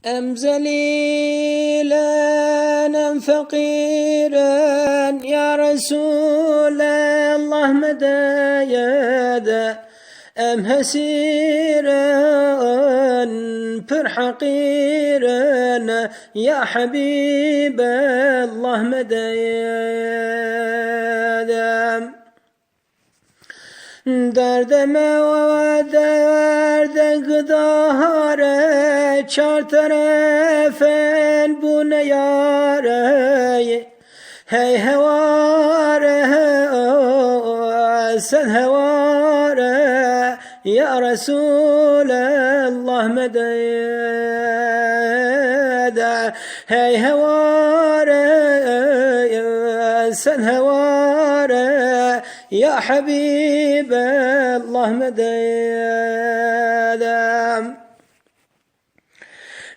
أم ذليلا أم فقيرا يا رسول الله مدى يدا أم هسيرا بر حقيرا يا حبيب الله مدى يدا derdime ve derde gıdare çar tarafen bu ne yare hey hevare sen hevare ya Resulallah medede hey hevare sen hevare ya Habiballah mededem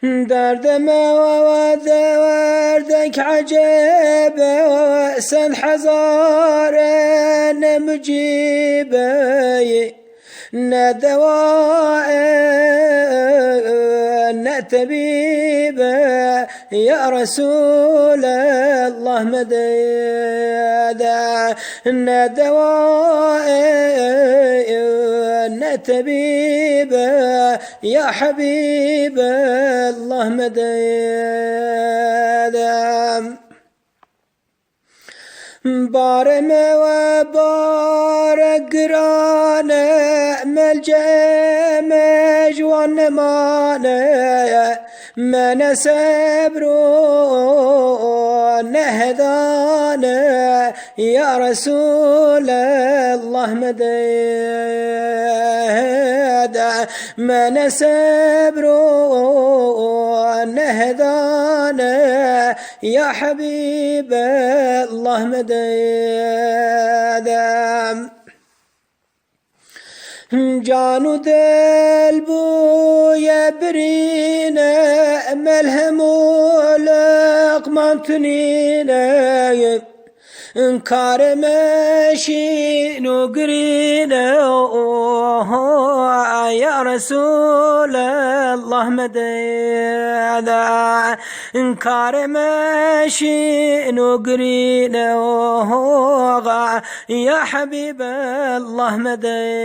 derdeme ve derdek acebe sen hazare ne mücibe ne deva ne tabibe ya Resulallah medede ne deva ne tabibe ya Habiballah medede بارمه و بار گرانه ملجم جوان نمانه من صبر نهدانه یا رسول الله مدده من صبر نهدانه یا حبیب الله مددم جانو دل بوی برینه ملهم و لقمان تنینه کار مشین و گرینه یا رسول الله مدده کار مشین و گرینه یا حبیب الله مدده